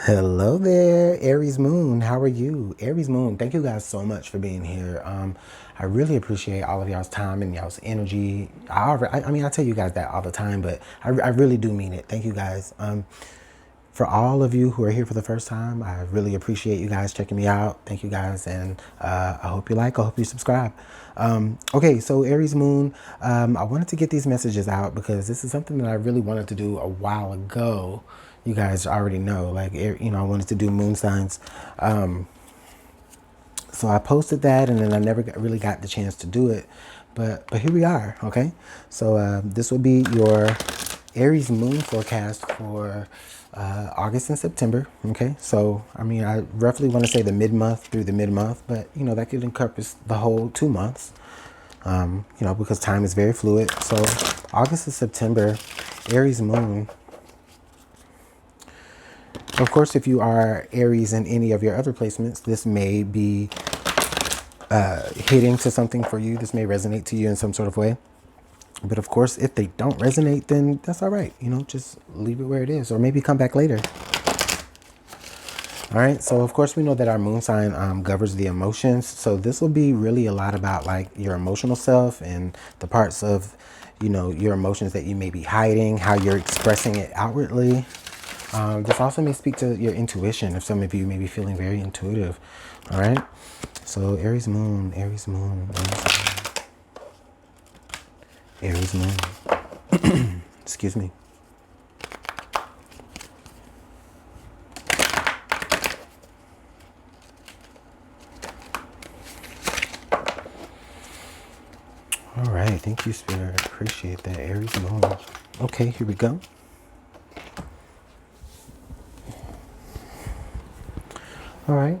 Hello there, Aries Moon. How are you? Aries Moon, thank you guys so much for being here. I really appreciate all of y'all's time and y'all's energy. I mean, I tell you guys that all the time, but I really do mean it. Thank you guys. For all of you who are here for the first time, I really appreciate you guys checking me out. Thank you guys, and I hope you like, I hope you subscribe. Okay, so Aries Moon, I wanted to get these messages out because this is something that I really wanted to do a while ago. You guys already know, like, I wanted to do moon signs. So I posted that, and then I never really got the chance to do it. But here we are, okay? So this will be your Aries moon forecast for August and September, okay? So, I mean, I roughly want to say the mid-month through the mid-month, but, that could encompass the whole 2 months, because time is very fluid. So August and September, Aries moon. Of course, if you are Aries in any of your other placements, this may be hitting to something for you. This may resonate to you in some sort of way. But of course, if they don't resonate, then that's all right. Just leave it where it is, or maybe come back later. All right. So of course, we know that our moon sign governs the emotions. So this will be really a lot about like your emotional self and the parts of, your emotions that you may be hiding, how you're expressing it outwardly. This also may speak to your intuition if some of you may be feeling very intuitive. All right. So Aries moon, Aries moon, Aries moon. Excuse me. All right. Thank you, Spirit. Appreciate that. Aries moon. Okay, here we go. All right.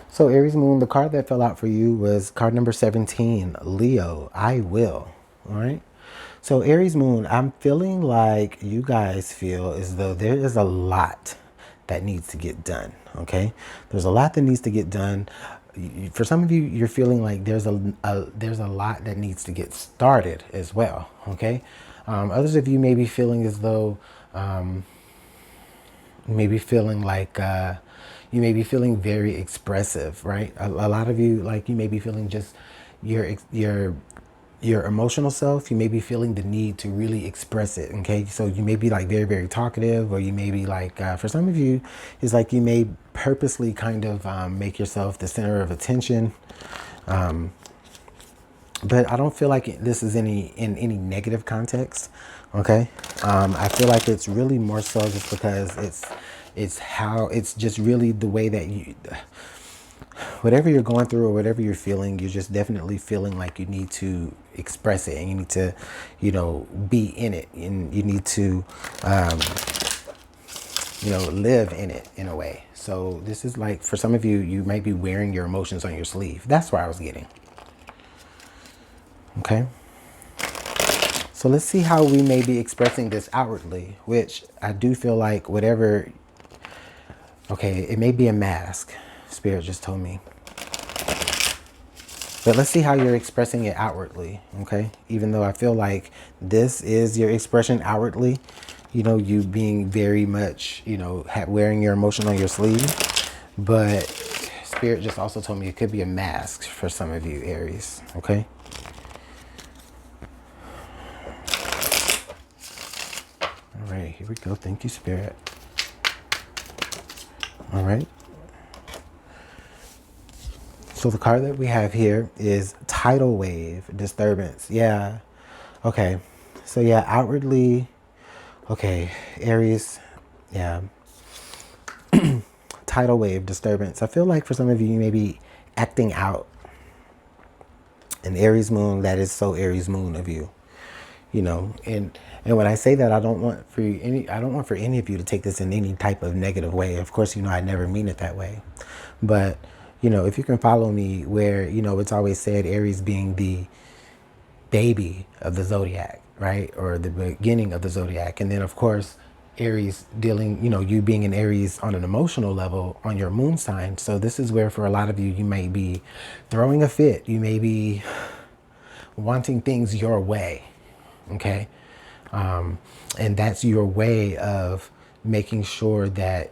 So Aries moon, the card that fell out for you was card number 17, Leo, I will. All right. So Aries moon, I'm feeling like you guys feel as though there is a lot that needs to get done. Okay. There's a lot that needs to get done. For some of you, you're feeling like there's a lot that needs to get started as well. Okay. Others of you may be feeling as though, maybe feeling like you may be feeling very expressive, right? A lot of you, like, you may be feeling just your emotional self. You may be feeling the need to really express it. Okay, so you may be like very, very talkative, or you may be like, for some of you, it's like you may purposely kind of make yourself the center of attention. But I don't feel like this is in any negative context. Okay. I feel like it's really more so just because it's just really the way that whatever you're going through or whatever you're feeling, you're just definitely feeling like you need to express it, and you need to, be in it, and you need to, live in it in a way. So this is like, for some of you, you might be wearing your emotions on your sleeve. That's where I was getting. Okay. So let's see how we may be expressing this outwardly, which I do feel like whatever, okay, it may be a mask. Spirit just told me. But let's see how you're expressing it outwardly, okay? Even though I feel like this is your expression outwardly, you being very much, wearing your emotion on your sleeve. But Spirit just also told me it could be a mask for some of you, Aries, okay? All right, here we go. Thank you, Spirit. All right. So the card that we have here is tidal wave disturbance. Yeah. Okay. So yeah, outwardly, okay, Aries, yeah. Tidal wave disturbance. I feel like for some of you, you may be acting out an Aries moon that is so Aries moon of you. And when I say that, I don't want for any of you to take this in any type of negative way. Of course, I never mean it that way. But, if you can follow me where, it's always said Aries being the baby of the zodiac, right? Or the beginning of the zodiac. And then of course, Aries dealing, you being an Aries on an emotional level on your moon sign. So this is where for a lot of you, you may be throwing a fit. You may be wanting things your way. Okay. And that's your way of making sure that,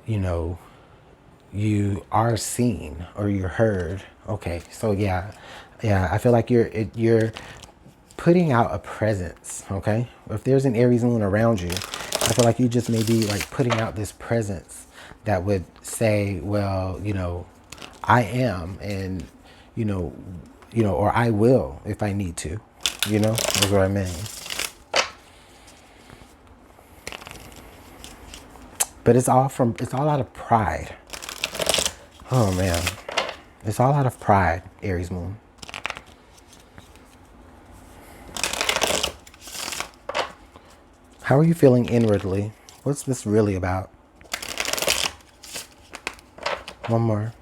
you are seen or you're heard. Okay, so yeah, I feel like you're putting out a presence. Okay, if there's an Aries moon around you, I feel like you just may be like putting out this presence that would say, well, I am, and or I will if I need to. That's what I mean. But it's all out of pride. Oh man. It's all out of pride, Aries moon. How are you feeling inwardly? What's this really about? One more.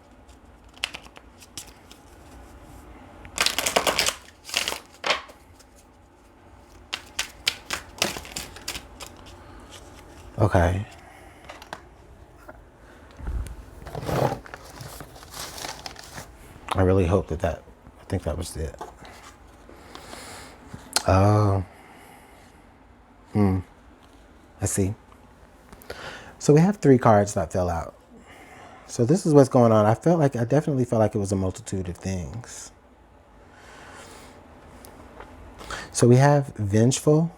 Okay. I really hope I think that was it. Oh. I see. So we have 3 cards that fell out. So this is what's going on. I definitely felt like it was a multitude of things. So we have vengeful.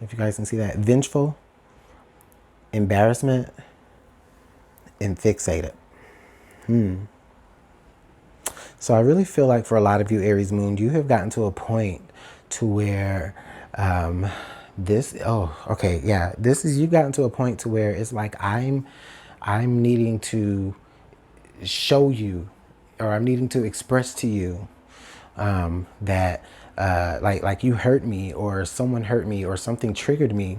If you guys can see that. Vengeful, embarrassment, and fixated. So I really feel like for a lot of you, Aries moon, you have gotten to a point to where you've gotten to a point to where it's like I'm needing to show you, or I'm needing to express to you that like you hurt me, or someone hurt me, or something triggered me,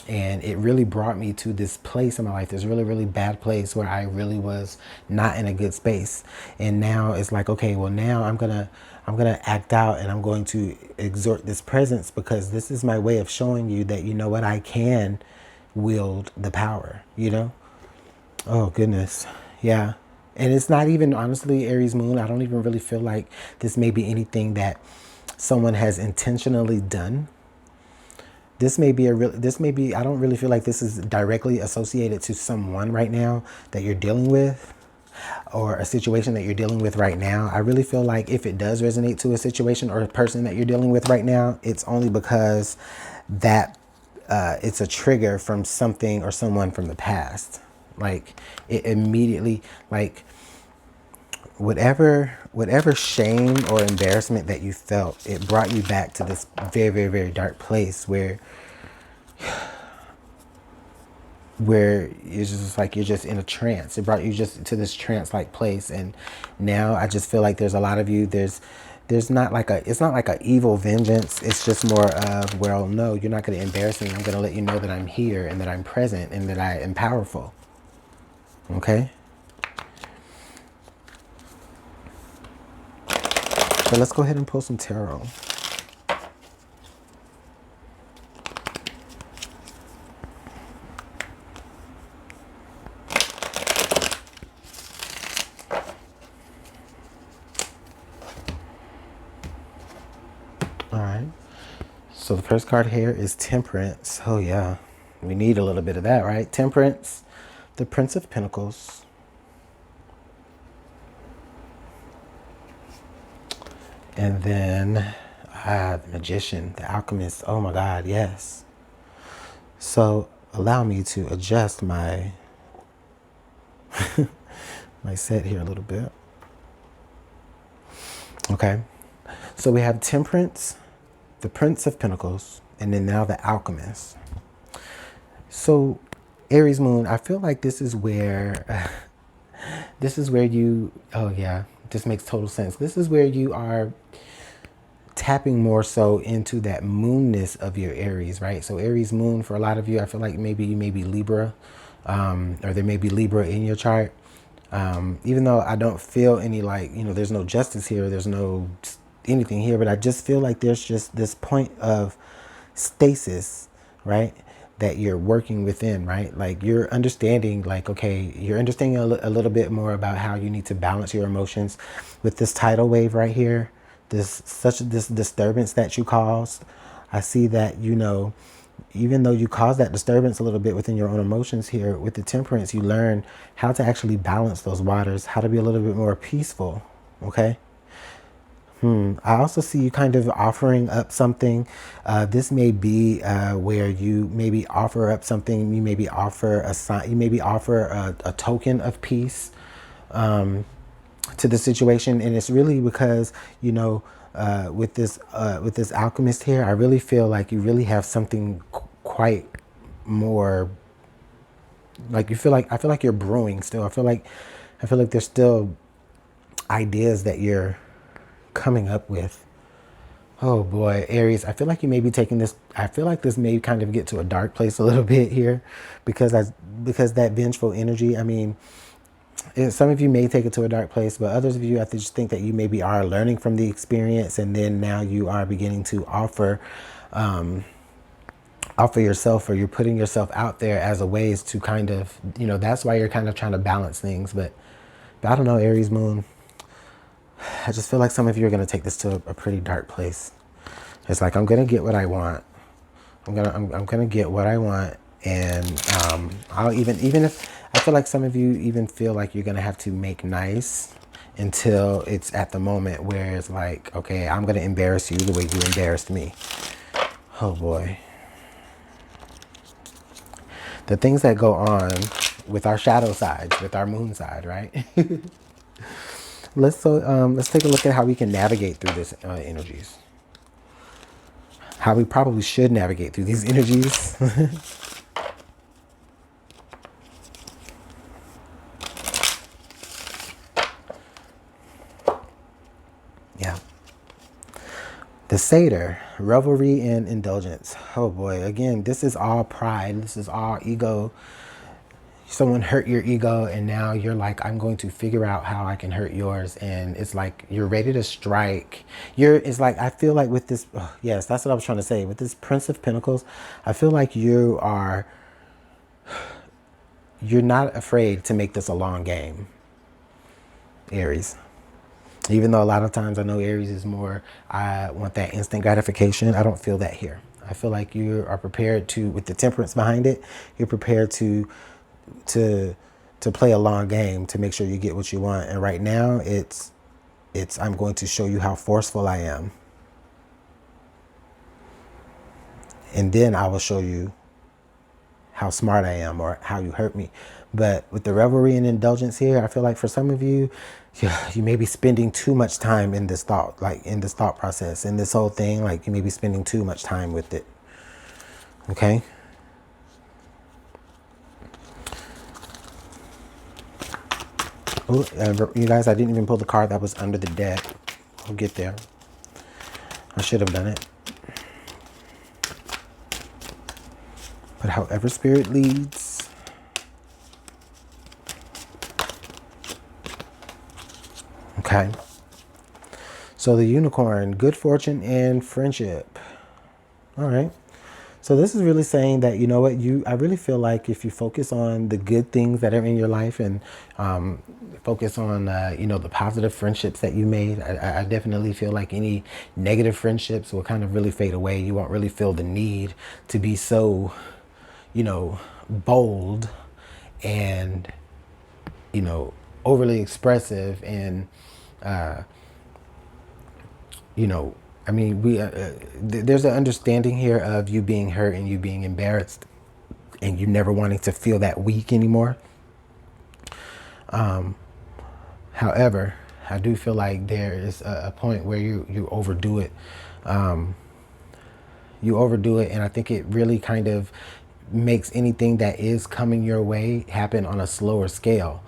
and it really brought me to this place in my life, this really, really bad place where I really was not in a good space. And now it's like, okay, well now I'm gonna act out, and I'm going to exert this presence, because this is my way of showing you that, you know what, I can wield the power, Oh goodness. Yeah. And it's not even, honestly, Aries moon, I don't even really feel like this may be anything that someone has intentionally done. This may be I don't really feel like this is directly associated to someone right now that you're dealing with, or a situation that you're dealing with right now. I really feel like if it does resonate to a situation or a person that you're dealing with right now, it's only because that it's a trigger from something or someone from the past. Like it immediately, like whatever shame or embarrassment that you felt, it brought you back to this very, very, very dark place where it's just like you're just in a trance. It brought you just to this trance-like place. And now I just feel like there's a lot of you, there's not like it's not like a evil vengeance. It's just more of, well, no, you're not going to embarrass me. I'm going to let you know that I'm here, and that I'm present, and that I am powerful. Okay? So let's go ahead and pull some tarot. All right. So the first card here is Temperance. Oh yeah, we need a little bit of that, right? Temperance, the Prince of Pentacles. And then the Magician, the Alchemist. Oh my God, yes. So allow me to adjust my my set here a little bit. Okay. So we have Temperance, the Prince of Pentacles, and then now the Alchemist. So Aries moon, I feel like this is where you, oh yeah, this makes total sense. This is where you are tapping more so into that moonness of your Aries, right? So Aries moon, for a lot of you, I feel like maybe you may be Libra, or there may be Libra in your chart. Even though I don't feel any, like, there's no justice here, there's no anything here, but I just feel like there's just this point of stasis, right? That you're working within, right? Like you're understanding, like, okay, you're understanding a little bit more about how you need to balance your emotions with this tidal wave right here. This disturbance that you caused. I see that, even though you cause that disturbance a little bit within your own emotions here, with the Temperance, you learn how to actually balance those waters, how to be a little bit more peaceful, okay? I also see you kind of offering up something. This may be where you maybe offer up something. You maybe offer a sign. You maybe offer a token of peace to the situation, and it's really because, you know, with this alchemist here, I really feel like you really have something quite more. Like you feel like, I feel like you're brewing still. I feel like there's still ideas that you're coming up with. Oh boy, Aries, I feel like you may be taking this, I feel like this may kind of get to a dark place a little bit here, because that vengeful energy, I mean, some of you may take it to a dark place, but others of you, I just think that you maybe are learning from the experience, and then now you are beginning to offer yourself, or you're putting yourself out there as a ways to kind of, you know, that's why you're kind of trying to balance things. But I don't know, Aries moon, I just feel like some of you are going to take this to a pretty dark place. It's like, I'm going to get what I want. I'm going to get what I want. And I'll even if I feel like some of you even feel like you're going to have to make nice until it's at the moment where it's like, okay, I'm going to embarrass you the way you embarrassed me. Oh boy. The things that go on with our shadow sides, with our moon side, right? Let's take a look at how we can navigate through this energies. How we probably should navigate through these energies. Yeah. The Satyr, revelry and indulgence. Oh boy, again, this is all pride. This is all ego. Someone hurt your ego, and now you're like, I'm going to figure out how I can hurt yours. And it's like you're ready to strike. It's like, I feel like with this, oh, yes, that's what I was trying to say. With this Prince of Pentacles, I feel like you're not afraid to make this a long game, Aries. Even though a lot of times I know Aries is more, I want that instant gratification. I don't feel that here. I feel like you are prepared to, with the Temperance behind it, you're prepared to play a long game to make sure you get what you want. And right now it's I'm going to show you how forceful I am. And then I will show you how smart I am, or how you hurt me. But with the revelry and indulgence here, I feel like for some of you, you may be spending too much time in this thought, like in this thought process, in this whole thing, like you may be spending too much time with it. Okay. Oh, you guys, I didn't even pull the card that was under the deck. I'll get there. I should have done it. But however Spirit leads. Okay. So the Unicorn, good fortune and friendship. All right. So this is really saying that, you know what, I really feel like if you focus on the good things that are in your life, and focus on, you know, the positive friendships that you made, I definitely feel like any negative friendships will kind of really fade away. You won't really feel the need to be so, you know, bold and, you know, overly expressive and, you know, I mean, there's an understanding here of you being hurt and you being embarrassed and you never wanting to feel that weak anymore. However, I do feel like there is a point where you overdo it. You overdo it, and I think it really kind of makes anything that is coming your way happen on a slower scale.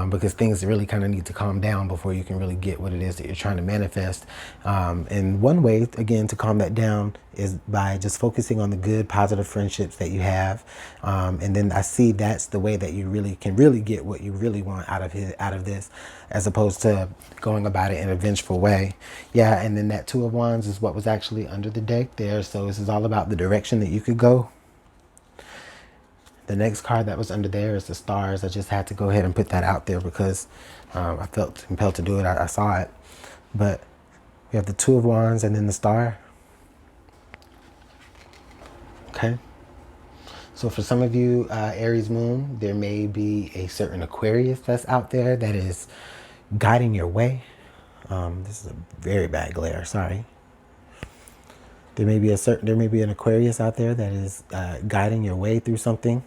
Because things really kind of need to calm down before you can really get what it is that you're trying to manifest. And one way, again, to calm that down is by just focusing on the good, positive friendships that you have. And then I see that's the way that you really can get what you really want out of this, as opposed to going about it in a vengeful way. Yeah, and then that Two of Wands is what was actually under the deck there. So this is all about the direction that you could go. The next card that was under there is the Stars. I just had to go ahead and put that out there because I felt compelled to do it. I saw it. But we have the Two of Wands and then the Star. Okay. So for some of you, Aries moon, there may be a certain Aquarius that's out there that is guiding your way. This is a very bad glare, sorry. There may be an Aquarius out there that is guiding your way through something,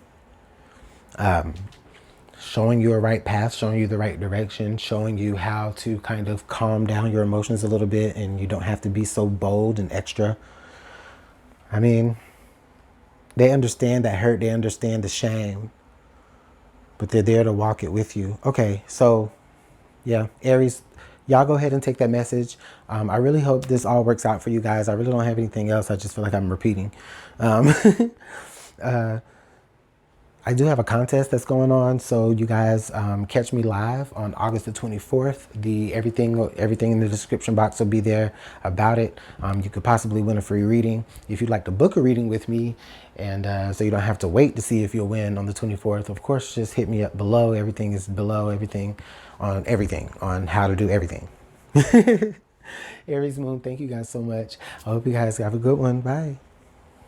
showing you a right path, showing you the right direction, showing you how to kind of calm down your emotions a little bit, and you don't have to be so bold and extra. I mean, they understand that hurt, they understand the shame, but they're there to walk it with you. Okay, so yeah, Aries, y'all go ahead and take that message. I really hope this all works out for you guys. I really don't have anything else. I just feel like I'm repeating. I do have a contest that's going on, so you guys catch me live on August the 24th. Everything in the description box will be there about it. You could possibly win a free reading. If you'd like to book a reading with me, and so you don't have to wait to see if you'll win on the 24th, of course, just hit me up below. Everything is below, everything on how to do everything. Aries moon, thank you guys so much. I hope you guys have a good one. Bye.